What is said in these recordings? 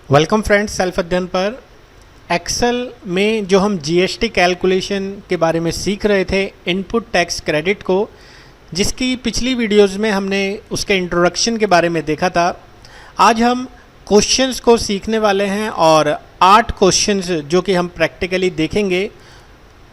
Welcome friends, self अध्ययन पर Excel में जो हम जीएसटी कैलकुलेशन के बारे में सीख रहे थे, इनपुट टैक्स क्रेडिट को, जिसकी पिछली वीडियोस में हमने उसके इंट्रोडक्शन के बारे में देखा था। आज हम क्वेश्चंस को सीखने वाले हैं और 8 क्वेश्चंस जो कि हम प्रैक्टिकली देखेंगे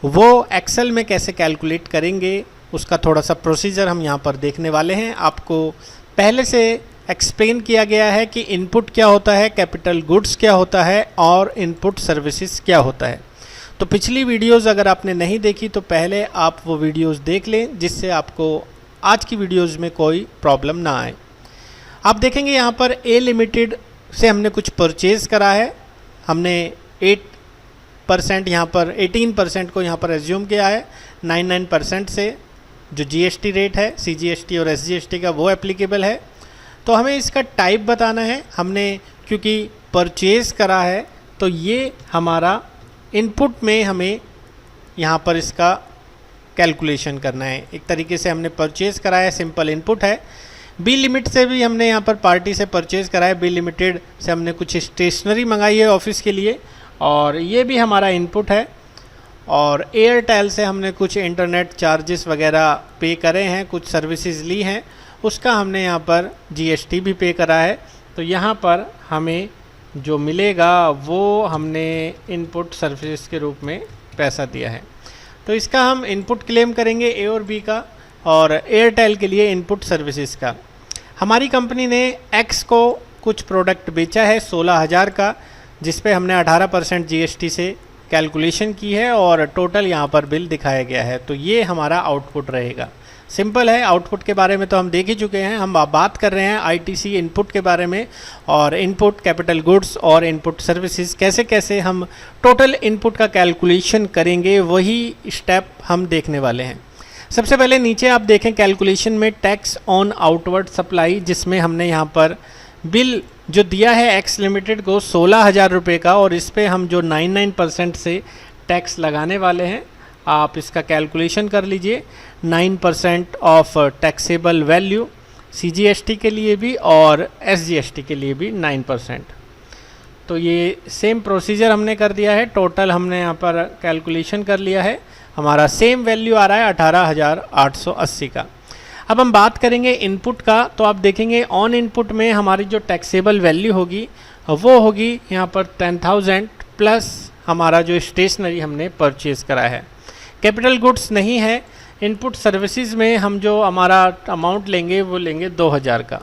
वो एक्सेल में कैसे कैलकुलेट करेंगे, उसका थोड़ा सा प्रोसीजर हम यहाँ पर देखने वाले हैं। आपको पहले से एक्सप्लेन किया गया है कि इनपुट क्या होता है, कैपिटल गुड्स क्या होता है और इनपुट सर्विसेज क्या होता है। तो पिछली वीडियोस अगर आपने नहीं देखी तो पहले आप वो वीडियोस देख लें, जिससे आपको आज की वीडियोस में कोई प्रॉब्लम ना आए। आप देखेंगे यहाँ पर ए लिमिटेड से हमने कुछ परचेज़ करा है। हमने 8% यहाँ पर 18% को यहाँ पर एज्यूम किया है। 99% से जो जीएसटी रेट है, सीजीएसटी और एसजीएसटी का, वो एप्लीकेबल है। तो हमें इसका टाइप बताना है। हमने क्योंकि परचेज़ करा है तो ये हमारा इनपुट में हमें यहाँ पर इसका कैलकुलेशन करना है। एक तरीके से हमने परचेज़ करा है, सिंपल इनपुट है। बी लिमिट से भी हमने यहाँ पर पार्टी से परचेज़ करा है। बी लिमिटेड से हमने कुछ स्टेशनरी मंगाई है ऑफिस के लिए और ये भी हमारा इनपुट है। और एयरटेल से हमने कुछ इंटरनेट चार्जेस वगैरह पे करे हैं, कुछ सर्विसेज ली हैं, उसका हमने यहाँ पर जीएसटी भी पे करा है। तो यहाँ पर हमें जो मिलेगा वो हमने इनपुट सर्विसेज के रूप में पैसा दिया है। तो इसका हम इनपुट क्लेम करेंगे ए और बी का, और एयरटेल के लिए इनपुट सर्विसेज का। हमारी कंपनी ने एक्स को कुछ प्रोडक्ट बेचा है 16,000 का, जिस पे हमने 18% जीएसटी से कैलकुलेशन की है और टोटल यहाँ पर बिल दिखाया गया है। तो ये हमारा आउटपुट रहेगा। सिंपल है। आउटपुट के बारे में तो हम देख ही चुके हैं। हम बात कर रहे हैं आईटीसी इनपुट के बारे में, और इनपुट कैपिटल गुड्स और इनपुट सर्विसेज कैसे कैसे हम टोटल इनपुट का कैलकुलेशन करेंगे, वही स्टेप हम देखने वाले हैं। सबसे पहले नीचे आप देखें कैलकुलेशन में टैक्स ऑन आउटवर्ड सप्लाई, जिसमें हमने यहाँ पर बिल जो दिया है एक्स लिमिटेड को 16,000 रुपये का, और इस पर हम जो 99% से टैक्स लगाने वाले हैं, आप इसका कैलकुलेशन कर लीजिए। 9% ऑफ टैक्सेबल वैल्यू सीजीएसटी के लिए भी और एसजीएसटी के लिए भी 9%। तो ये सेम प्रोसीजर हमने कर दिया है। टोटल हमने यहाँ पर कैलकुलेशन कर लिया है। हमारा सेम वैल्यू आ रहा है 18,880 का। अब हम बात करेंगे इनपुट का। तो आप देखेंगे ऑन इनपुट में हमारी जो टैक्सेबल वैल्यू होगी वो होगी यहाँ पर 10,000 प्लस हमारा जो स्टेशनरी हमने परचेज़ करा है। कैपिटल गुड्स नहीं है। इनपुट सर्विसेज में हम जो हमारा अमाउंट लेंगे वो लेंगे 2,000 का।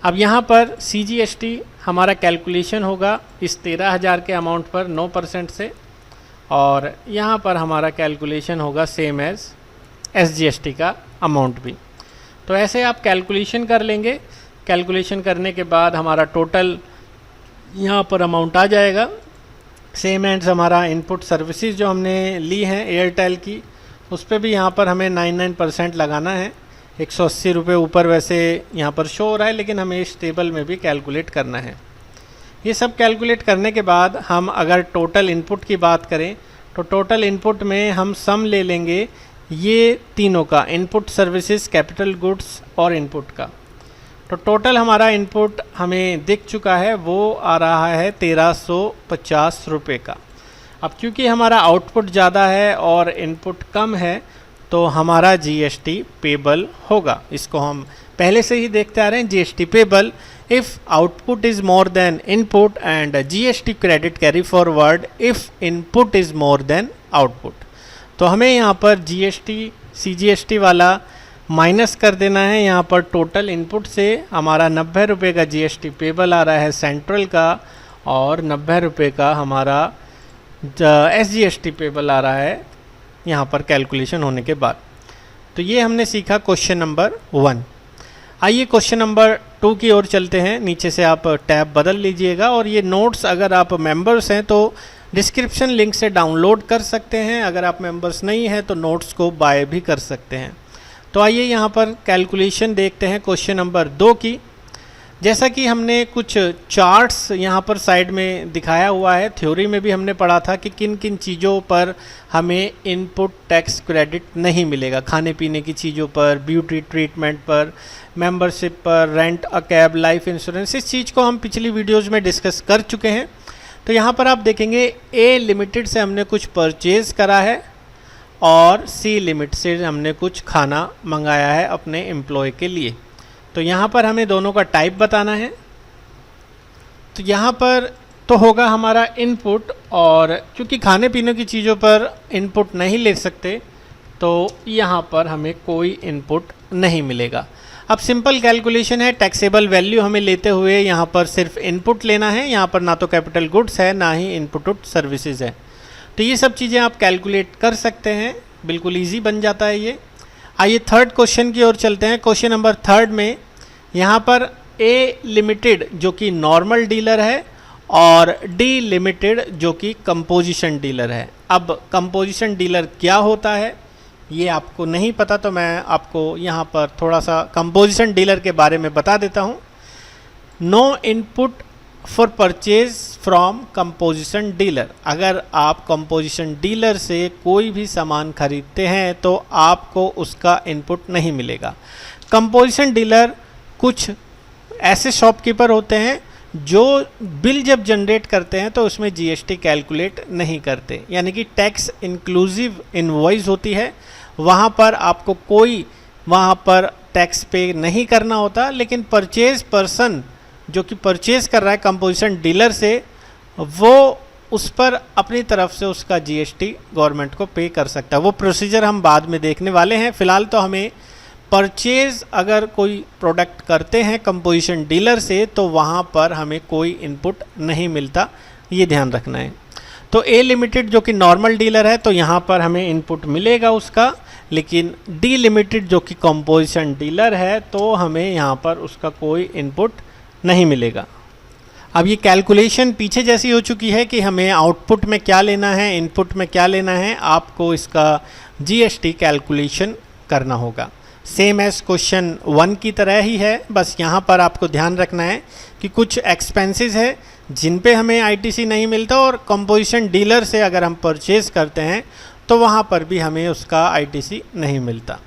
अब यहाँ पर सीजीएसटी हमारा कैलकुलेशन होगा इस 13,000 के अमाउंट पर 9% से, और यहाँ पर हमारा कैलकुलेशन होगा सेम एज एसजीएसटी का अमाउंट भी। तो ऐसे आप कैलकुलेशन कर लेंगे। कैलकुलेशन करने के बाद हमारा टोटल यहाँ पर अमाउंट आ जाएगा। सेम एंड्स हमारा इनपुट सर्विसेज जो हमने ली हैं एयरटेल की, उस पर भी यहाँ पर हमें 99% लगाना है। 180 रुपये ऊपर वैसे यहाँ पर शो हो रहा है, लेकिन हमें इस टेबल में भी कैलकुलेट करना है। ये सब कैलकुलेट करने के बाद हम अगर टोटल इनपुट की बात करें तो टोटल इनपुट में हम सम ले लेंगे ये तीनों का, इनपुट सर्विसेज, कैपिटल गुड्स और इनपुट का। तो टोटल हमारा इनपुट हमें दिख चुका है, वो आ रहा है 1,350 रुपये का। अब क्योंकि हमारा आउटपुट ज़्यादा है और इनपुट कम है तो हमारा जीएसटी पेबल होगा। इसको हम पहले से ही देखते आ रहे हैं। GST payable if output is more than input and GST credit carry forward if input is more than output. तो हमें यहाँ पर जीएसटी सीजीएसटी वाला माइनस कर देना है। यहाँ पर टोटल इनपुट से हमारा 90 रुपये का जीएसटी पेबल आ रहा है सेंट्रल का, और 90 रुपये का हमारा एसजीएसटी पेबल आ रहा है यहाँ पर कैलकुलेशन होने के बाद। तो ये हमने सीखा क्वेश्चन नंबर 1। आइए क्वेश्चन नंबर 2 की ओर चलते हैं। नीचे से आप टैब बदल लीजिएगा, और ये नोट्स अगर आप मेंबर्स हैं तो डिस्क्रिप्शन लिंक से डाउनलोड कर सकते हैं। अगर आप मेंबर्स नहीं हैं तो नोट्स को बाय भी कर सकते हैं। तो आइए यहाँ पर कैलकुलेशन देखते हैं क्वेश्चन नंबर 2 की। जैसा कि हमने कुछ चार्ट्स यहाँ पर साइड में दिखाया हुआ है, थ्योरी में भी हमने पढ़ा था कि किन किन चीज़ों पर हमें इनपुट टैक्स क्रेडिट नहीं मिलेगा। खाने पीने की चीज़ों पर, ब्यूटी ट्रीटमेंट पर, मेंबरशिप पर, rent a cab, life insurance, इस चीज़ को हम पिछली वीडियोज़ में डिस्कस कर चुके हैं। तो यहाँ पर आप देखेंगे ए लिमिटेड से हमने कुछ परचेज़ करा है और सी लिमिट से हमने कुछ खाना मंगाया है अपने एम्प्लॉय के लिए। तो यहाँ पर हमें दोनों का टाइप बताना है। तो यहाँ पर तो होगा हमारा इनपुट, और क्योंकि खाने पीने की चीज़ों पर इनपुट नहीं ले सकते तो यहाँ पर हमें कोई इनपुट नहीं मिलेगा। अब सिंपल कैलकुलेशन है, टैक्सेबल वैल्यू हमें लेते हुए यहाँ पर सिर्फ इनपुट लेना है। यहाँ पर ना तो कैपिटल गुड्स है ना ही इनपुट सर्विसेज है। तो ये सब चीज़ें आप कैलकुलेट कर सकते हैं, बिल्कुल ईजी बन जाता है ये। आइए थर्ड क्वेश्चन की ओर चलते हैं। क्वेश्चन नंबर थर्ड में यहाँ पर ए लिमिटेड जो कि नॉर्मल डीलर है और डी लिमिटेड जो कि कंपोजिशन डीलर है। अब कंपोजिशन डीलर क्या होता है ये आपको नहीं पता, तो मैं आपको यहाँ पर थोड़ा सा कंपोजिशन डीलर के बारे में बता देता हूँ। No input for purchase from composition dealer. अगर आप कंपोजिशन डीलर से कोई भी सामान खरीदते हैं तो आपको उसका इनपुट नहीं मिलेगा। कंपोजिशन डीलर कुछ ऐसे शॉपकीपर होते हैं जो बिल जब जनरेट करते हैं तो उसमें जीएसटी कैलकुलेट नहीं करते, यानी कि टैक्स इंक्लूसिव इनवॉइस होती है, वहाँ पर आपको कोई वहाँ पर टैक्स पे नहीं करना होता। लेकिन परचेज पर्सन जो कि परचेज़ कर रहा है कंपोजिशन डीलर से, वो उस पर अपनी तरफ से उसका जीएसटी गवर्नमेंट को पे कर सकता है। वो प्रोसीजर हम बाद में देखने वाले हैं। फ़िलहाल तो हमें परचेज़ अगर कोई प्रोडक्ट करते हैं कंपोजिशन डीलर से तो वहाँ पर हमें कोई इनपुट नहीं मिलता, ये ध्यान रखना है। तो ए लिमिटेड जो कि नॉर्मल डीलर है तो यहाँ पर हमें इनपुट मिलेगा उसका, लेकिन डी लिमिटेड जो कि कंपोजिशन डीलर है तो हमें यहाँ पर उसका कोई इनपुट नहीं मिलेगा। अब ये कैलकुलेशन पीछे जैसी हो चुकी है कि हमें आउटपुट में क्या लेना है, इनपुट में क्या लेना है, आपको इसका जीएसटी कैलकुलेशन करना होगा। सेम एज क्वेश्चन 1 की तरह ही है, बस यहाँ पर आपको ध्यान रखना है कि कुछ एक्सपेंसेस है जिन पे हमें आईटीसी नहीं मिलता, और कंपोजिशन डीलर से अगर हम परचेज़ करते हैं तो वहाँ पर भी हमें उसका आईटीसी नहीं मिलता।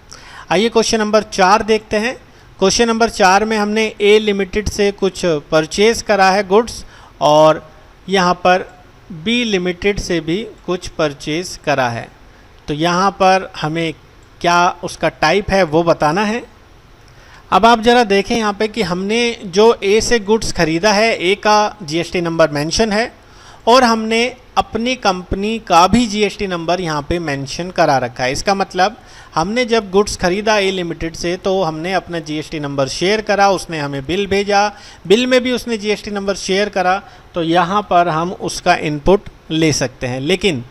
आइए क्वेश्चन नंबर 4 देखते हैं। क्वेश्चन नंबर 4 में हमने ए लिमिटेड से कुछ परचेज़ करा है गुड्स, और यहाँ पर बी लिमिटेड से भी कुछ परचेज़ करा है। तो यहाँ पर हमें क्या उसका टाइप है वो बताना है। अब आप ज़रा देखें यहाँ पे कि हमने जो ए से गुड्स ख़रीदा है, ए का जीएसटी नंबर मेंशन है और हमने अपनी कंपनी का भी जीएसटी नंबर यहाँ पे मेंशन करा रखा है। इसका मतलब हमने जब गुड्स ख़रीदा ए लिमिटेड से तो हमने अपना जीएसटी नंबर शेयर करा, उसने हमें बिल भेजा, बिल में भी उसने जीएसटी नंबर शेयर करा, तो यहाँ पर हम उसका इनपुट ले सकते हैं। लेकिन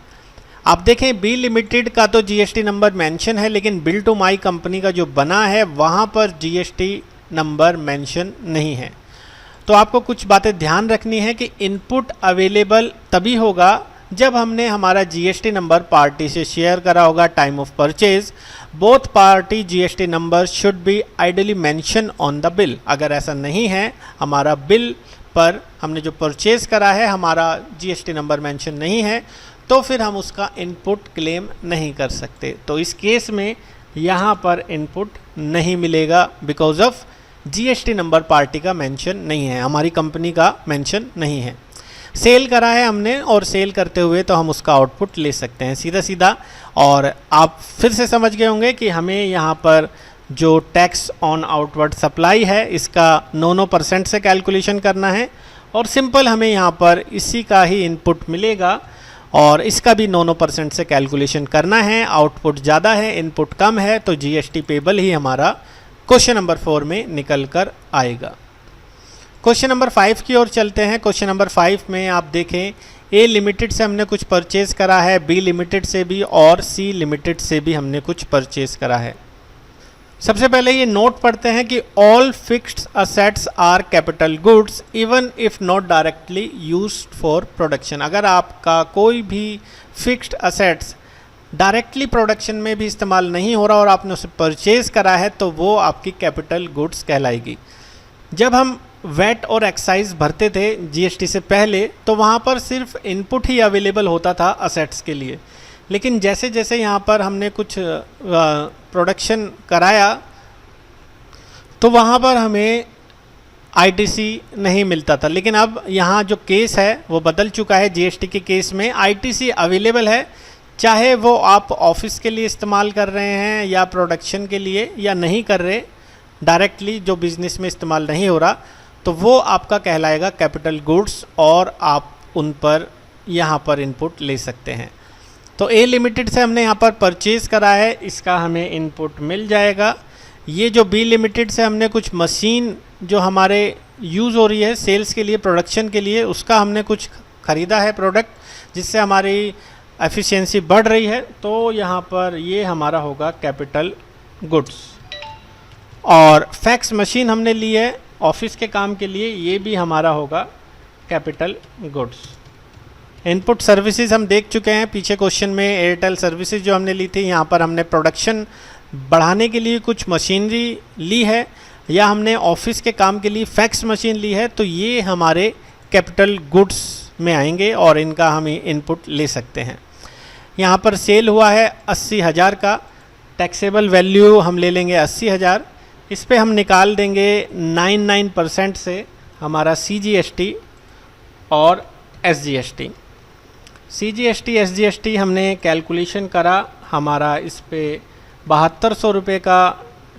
आप देखें बी लिमिटेड का तो जीएसटी नंबर मेंशन है, लेकिन बिल टू माई कंपनी का जो बना है वहाँ पर जीएसटी नंबर मेंशन नहीं है। तो आपको कुछ बातें ध्यान रखनी है कि इनपुट अवेलेबल तभी होगा जब हमने हमारा जीएसटी नंबर पार्टी से शेयर करा होगा time of purchase. Both party GST number should be ideally mention on the bill. अगर ऐसा नहीं है, हमारा बिल पर हमने जो परचेज करा है हमारा जीएसटी नंबर मेंशन नहीं है, तो फिर हम उसका इनपुट क्लेम नहीं कर सकते। तो इस केस में यहाँ पर इनपुट नहीं मिलेगा because of GST number party का मेंशन नहीं है, हमारी कंपनी का मेंशन नहीं है। सेल करा है हमने और सेल करते हुए तो हम उसका आउटपुट ले सकते हैं सीधा सीधा। और आप फिर से समझ गए होंगे कि हमें यहाँ पर जो टैक्स ऑन आउटवर्ड सप्लाई है इसका 9% से कैलकुलेशन करना है, और सिंपल हमें यहाँ पर इसी का ही इनपुट मिलेगा और इसका भी 9% से कैलकुलेशन करना है। आउटपुट ज़्यादा है, इनपुट कम है, तो जीएसटी पेबल ही हमारा क्वेश्चन नंबर 4 में निकल कर आएगा। क्वेश्चन नंबर 5 की ओर चलते हैं। क्वेश्चन नंबर 5 में आप देखें ए लिमिटेड से हमने कुछ परचेज़ करा है, बी लिमिटेड से भी और सी लिमिटेड से भी हमने कुछ परचेज़ करा है। सबसे पहले ये नोट पढ़ते हैं कि all fixed assets are capital goods even if not directly used for production. अगर आपका कोई भी फिक्स्ड असेट्स डायरेक्टली प्रोडक्शन में भी इस्तेमाल नहीं हो रहा और आपने उसे परचेज़ करा है तो वो आपकी कैपिटल गुड्स कहलाएगी। जब हम वैट और एक्साइज भरते थे जीएसटी से पहले, तो वहाँ पर सिर्फ इनपुट ही अवेलेबल होता था असेट्स के लिए। लेकिन जैसे जैसे यहाँ पर हमने कुछ प्रोडक्शन कराया तो वहाँ पर हमें आईटीसी नहीं मिलता था। लेकिन अब यहाँ जो केस है वो बदल चुका है। जीएसटी के केस में आईटीसी अवेलेबल है, चाहे वो आप ऑफिस के लिए इस्तेमाल कर रहे हैं या प्रोडक्शन के लिए या नहीं कर रहे, डायरेक्टली जो बिज़नेस में इस्तेमाल नहीं हो रहा, तो वो आपका कहलाएगा कैपिटल गुड्स और आप उन पर यहाँ पर इनपुट ले सकते हैं। तो ए लिमिटेड से हमने यहाँ पर परचेज़ करा है, इसका हमें इनपुट मिल जाएगा। ये जो बी लिमिटेड से हमने कुछ मशीन जो हमारे यूज़ हो रही है सेल्स के लिए, प्रोडक्शन के लिए, उसका हमने कुछ ख़रीदा है प्रोडक्ट, जिससे हमारी एफिशिएंसी बढ़ रही है, तो यहाँ पर ये हमारा होगा कैपिटल गुड्स। और फैक्स मशीन हमने ली है ऑफिस के काम के लिए, ये भी हमारा होगा कैपिटल गुड्स। इनपुट सर्विसेज हम देख चुके हैं पीछे क्वेश्चन में। एयरटेल सर्विसेज जो हमने ली थी, यहाँ पर हमने प्रोडक्शन बढ़ाने के लिए कुछ मशीनरी ली है, या हमने ऑफिस के काम के लिए फैक्स मशीन ली है, तो ये हमारे कैपिटल गुड्स में आएंगे और इनका हम इनपुट ले सकते हैं। यहाँ पर सेल हुआ है 80,000 का, टैक्सेबल वैल्यू हम ले लेंगे 80,000। इस पे हम निकाल देंगे 99% से हमारा CGST और SGST। CGST SGST हमने कैलकुलेशन करा, हमारा इस पे 7200 रुपये का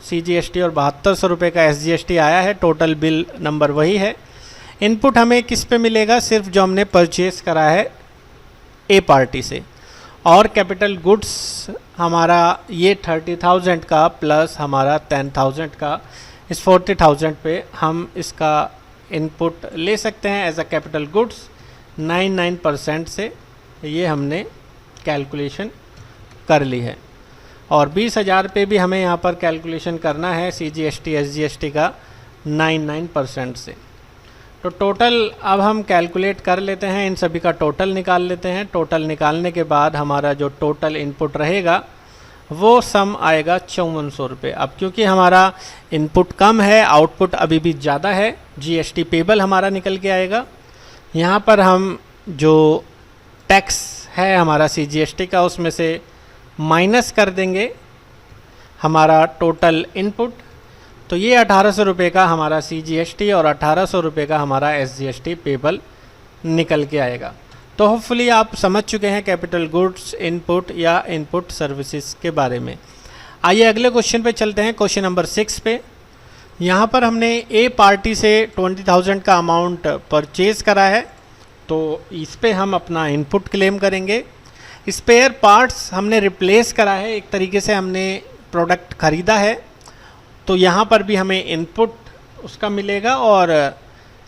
CGST और 7200 रुपये का SGST आया है। टोटल बिल नंबर वही है। इनपुट हमें किस पे मिलेगा? सिर्फ जो हमने परचेज़ करा है ए पार्टी से। और कैपिटल गुड्स हमारा ये 30,000 का प्लस हमारा 10,000 का, इस 40,000 पे हम इसका इनपुट ले सकते हैं एज अ कैपिटल गुड्स 99% से। ये हमने कैलकुलेशन कर ली है। और 20,000 पे भी हमें यहाँ पर कैलकुलेशन करना है CGST SGST का 99% से। तो टोटल अब हम कैलकुलेट कर लेते हैं, इन सभी का टोटल निकाल लेते हैं। टोटल निकालने के बाद हमारा जो टोटल इनपुट रहेगा वो सम आएगा 5400 रुपये। अब क्योंकि हमारा इनपुट कम है, आउटपुट अभी भी ज़्यादा है, GST पेबल हमारा निकल के आएगा। यहाँ पर हम जो टैक्स है हमारा CGST का, उसमें से माइनस कर देंगे हमारा टोटल इनपुट, तो ये 1800 रुपये का हमारा CGST और 1800 रुपये का हमारा SGST पेबल निकल के आएगा। तो होपफुली आप समझ चुके हैं कैपिटल गुड्स इनपुट या इनपुट सर्विसेज के बारे में। आइए अगले क्वेश्चन पे चलते हैं, क्वेश्चन नंबर 6 पे। यहाँ पर हमने ए पार्टी से 20,000 का अमाउंट परचेज़ करा है, तो इस पे हम अपना इनपुट क्लेम करेंगे। स्पेयर पार्ट्स हमने रिप्लेस करा है, एक तरीके से हमने प्रोडक्ट ख़रीदा है, तो यहाँ पर भी हमें इनपुट उसका मिलेगा। और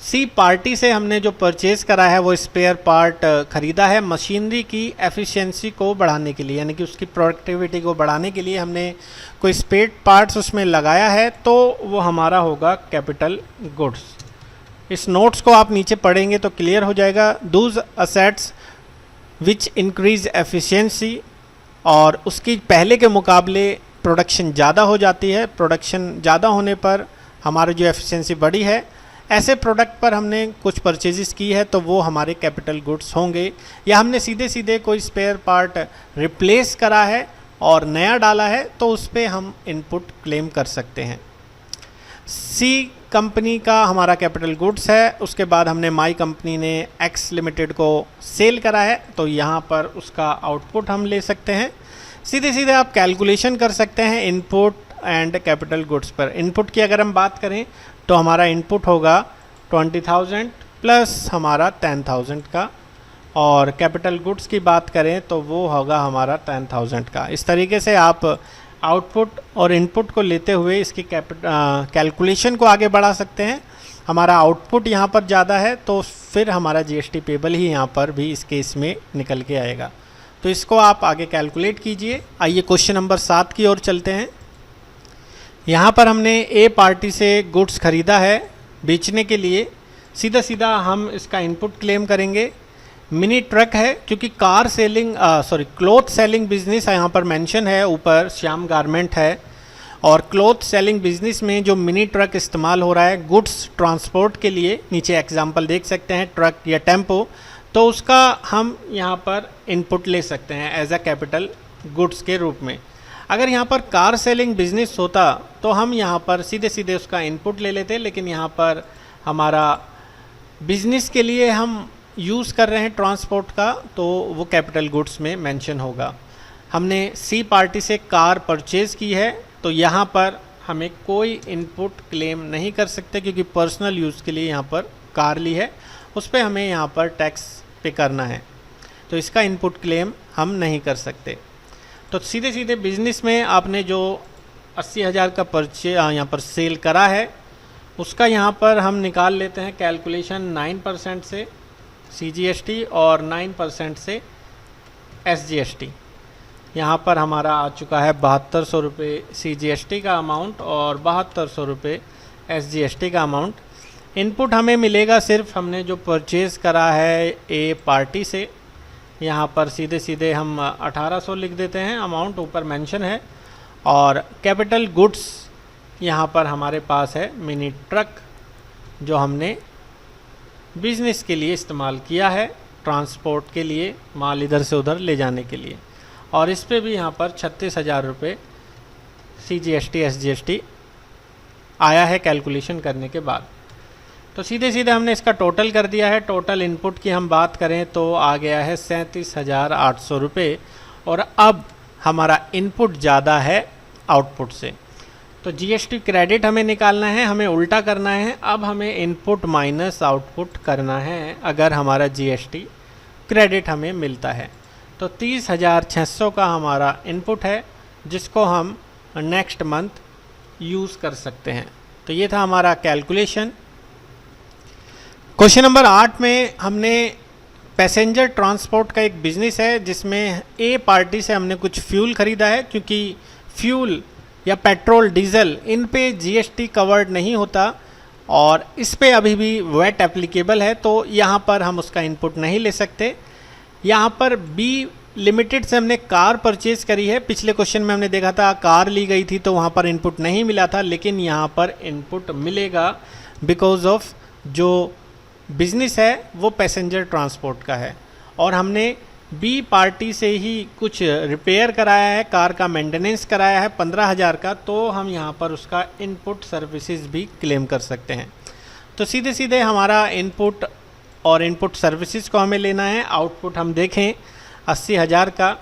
सी पार्टी से हमने जो परचेज़ करा है वो स्पेयर पार्ट ख़रीदा है मशीनरी की एफिशिएंसी को बढ़ाने के लिए, यानी कि उसकी प्रोडक्टिविटी को बढ़ाने के लिए हमने कोई स्पेयर पार्ट्स उसमें लगाया है, तो वो हमारा होगा कैपिटल गुड्स। इस नोट्स को आप नीचे पढ़ेंगे तो क्लियर हो जाएगा। Dooj assets which increase efficiency, और उसकी पहले के मुकाबले प्रोडक्शन ज़्यादा हो जाती है, प्रोडक्शन ज़्यादा होने पर हमारी जो एफिशिएंसी बढ़ी है, ऐसे प्रोडक्ट पर हमने कुछ परचेजेस की है, तो वो हमारे कैपिटल गुड्स होंगे। या हमने सीधे सीधे कोई स्पेयर पार्ट रिप्लेस करा है और नया डाला है, तो उस पर हम इनपुट क्लेम कर सकते हैं। सी कंपनी का हमारा कैपिटल गुड्स है। उसके बाद हमने माई कंपनी ने एक्स लिमिटेड को सेल करा है, तो यहाँ पर उसका आउटपुट हम ले सकते हैं। सीधे सीधे आप कैलकुलेशन कर सकते हैं इनपुट एंड कैपिटल गुड्स पर। इनपुट की अगर हम बात करें तो हमारा इनपुट होगा 20,000 प्लस हमारा 10,000 का, और कैपिटल गुड्स की बात करें तो वो होगा हमारा 10,000 का। इस तरीके से आप आउटपुट और इनपुट को लेते हुए इसकी कैलकुलेशन को आगे बढ़ा सकते हैं। हमारा आउटपुट यहाँ पर ज़्यादा है, तो फिर हमारा GST पेबल ही यहाँ पर भी इस केस में निकल के आएगा। तो इसको आप आगे कैलकुलेट कीजिए। आइए क्वेश्चन नंबर 7 की ओर चलते हैं। यहाँ पर हमने ए पार्टी से गुड्स ख़रीदा है बेचने के लिए, सीधा सीधा हम इसका इनपुट क्लेम करेंगे। मिनी ट्रक है, क्योंकि car selling cloth selling business यहाँ पर मेंशन है, ऊपर श्याम गारमेंट है, और क्लॉथ सेलिंग बिजनेस में जो मिनी ट्रक इस्तेमाल हो रहा है गुड्स ट्रांसपोर्ट के लिए, नीचे एग्जांपल देख सकते हैं ट्रक या टेम्पो, तो उसका हम यहाँ पर इनपुट ले सकते हैं एज अ कैपिटल गुड्स के रूप में। अगर यहाँ पर कार सेलिंग बिजनेस होता तो हम यहाँ पर सीधे सीधे उसका इनपुट ले लेते, लेकिन यहाँ पर हमारा बिजनेस के लिए हम यूज़ कर रहे हैं ट्रांसपोर्ट का, तो वो कैपिटल गुड्स में मेंशन होगा। हमने सी पार्टी से कार परचेज़ की है तो यहाँ पर हमें कोई इनपुट क्लेम नहीं कर सकते, क्योंकि पर्सनल यूज़ के लिए यहाँ पर कार ली है, उस पर हमें यहाँ पर टैक्स पे करना है, तो इसका इनपुट क्लेम हम नहीं कर सकते। तो सीधे सीधे बिजनेस में आपने जो 80,000 का यहाँ पर सेल करा है उसका यहाँ पर हम निकाल लेते हैं कैलकुलेशन 9% से CGST और 9% से SGST। यहाँ पर हमारा आ चुका है 7200 रुपये CGST का अमाउंट और 7200 रुपये SGST का अमाउंट। इनपुट हमें मिलेगा सिर्फ हमने जो परचेज़ करा है ए पार्टी से, यहाँ पर सीधे सीधे हम 1800 लिख देते हैं, अमाउंट ऊपर मेंशन है। और कैपिटल गुड्स यहाँ पर हमारे पास है मिनी ट्रक, जो हमने बिज़नेस के लिए इस्तेमाल किया है, ट्रांसपोर्ट के लिए, माल इधर से उधर ले जाने के लिए, और इस पे भी यहाँ पर 36,000 रुपये CGST SGST आया है कैलकुलेशन करने के बाद। तो सीधे सीधे हमने इसका टोटल कर दिया है। टोटल इनपुट की हम बात करें तो आ गया है 37,800 रुपये, और अब हमारा इनपुट ज़्यादा है आउटपुट से, तो GST क्रेडिट हमें निकालना है, हमें उल्टा करना है। अब हमें इनपुट माइनस आउटपुट करना है अगर हमारा GST क्रेडिट हमें मिलता है। तो 30,600 का हमारा इनपुट है, जिसको हम नेक्स्ट मंथ यूज़ कर सकते हैं। तो ये था हमारा कैलकुलेशन। क्वेश्चन नंबर 8 में हमने पैसेंजर ट्रांसपोर्ट का एक बिज़नेस है जिसमें ए पार्टी से हमने कुछ फ्यूल ख़रीदा है, क्योंकि फ्यूल या पेट्रोल डीजल इन पे GST कवर्ड नहीं होता और इस पे अभी भी वैट एप्लीकेबल है, तो यहाँ पर हम उसका इनपुट नहीं ले सकते। यहाँ पर बी लिमिटेड से हमने कार परचेज़ करी है। पिछले क्वेश्चन में हमने देखा था कार ली गई थी तो वहाँ पर इनपुट नहीं मिला था, लेकिन यहाँ पर इनपुट मिलेगा बिकॉज ऑफ जो बिज़नेस है वो पैसेंजर ट्रांसपोर्ट का है, और हमने बी पार्टी से ही कुछ रिपेयर कराया है, कार का मेंटेनेंस कराया है 15,000 का, तो हम यहाँ पर उसका इनपुट सर्विसेज भी क्लेम कर सकते हैं। तो सीधे सीधे हमारा इनपुट और इनपुट सर्विसेज को हमें लेना है। आउटपुट हम देखें 80,000 का,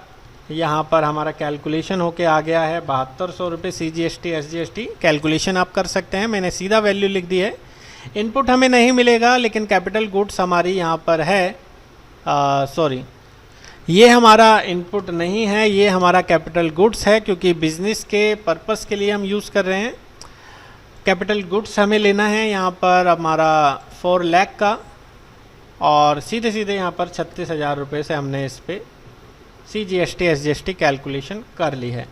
यहाँ पर हमारा कैलकुलेशन होके आ गया है 7200 रुपये CGST SGST। कैलकुलेशन आप कर सकते हैं, मैंने सीधा वैल्यू लिख दी है। इनपुट हमें नहीं मिलेगा, लेकिन कैपिटल गुड्स हमारी यहाँ पर है, सॉरी ये हमारा इनपुट नहीं है, ये हमारा कैपिटल गुड्स है, क्योंकि बिज़नेस के पर्पस के लिए हम यूज़ कर रहे हैं। कैपिटल गुड्स हमें लेना है यहाँ पर हमारा 4 लाख का, और सीधे सीधे यहाँ पर 36,000 रुपये से हमने इस पर CGST SGST कैलकुलेशन कर ली है।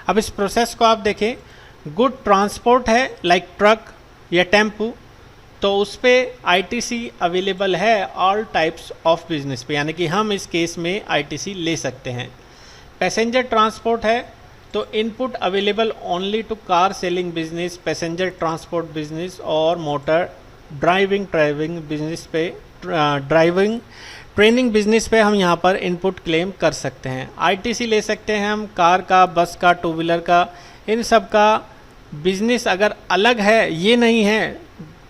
अब इस प्रोसेस को आप देखें, गुड ट्रांसपोर्ट है लाइक ट्रक या टेम्पू, तो उस पर ITC अवेलेबल है ऑल टाइप्स ऑफ बिजनेस पे, यानी कि हम इस केस में ITC ले सकते हैं। पैसेंजर ट्रांसपोर्ट है तो input available only to car selling business, passenger transport business और मोटर ड्राइविंग बिजनेस पे, ड्राइविंग ट्रेनिंग बिजनेस पे हम यहाँ पर इनपुट क्लेम कर सकते हैं। ITC ले सकते हैं हम कार का, बस का, टू व्हीलर का, इन सब का बिजनेस अगर अलग है, ये नहीं है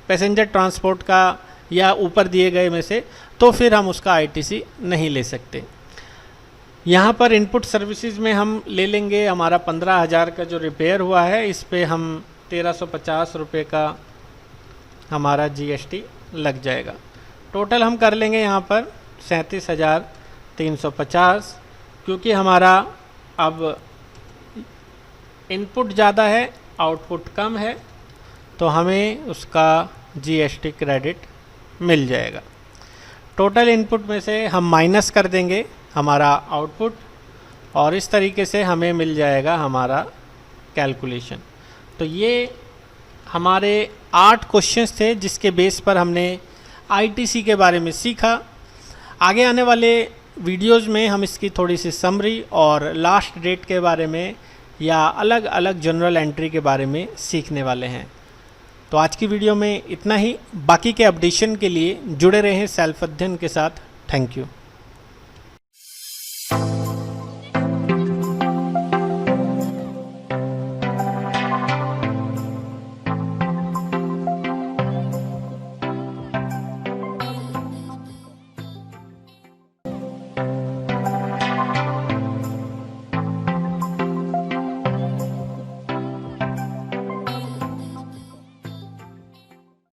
पैसेंजर ट्रांसपोर्ट का या ऊपर दिए गए में से, तो फिर हम उसका ITC नहीं ले सकते। यहाँ पर इनपुट सर्विसेज में हम ले लेंगे हमारा 15,000 का जो रिपेयर हुआ है, इस पे हम 1350 रुपये का हमारा GST लग जाएगा। टोटल हम कर लेंगे यहाँ पर 37,350, क्योंकि हमारा अब इनपुट ज़्यादा है आउटपुट कम है, तो हमें उसका GST क्रेडिट मिल जाएगा। टोटल इनपुट में से हम माइनस कर देंगे हमारा आउटपुट, और इस तरीके से हमें मिल जाएगा हमारा कैलकुलेशन। तो ये हमारे 8 क्वेश्चंस थे जिसके बेस पर हमने ITC के बारे में सीखा। आगे आने वाले वीडियोज़ में हम इसकी थोड़ी सी समरी और लास्ट डेट के बारे में या अलग अलग जनरल एंट्री के बारे में सीखने वाले हैं। तो आज की वीडियो में इतना ही। बाकी के अपडेशन के लिए जुड़े रहें सेल्फ अध्ययन के साथ। Thank you.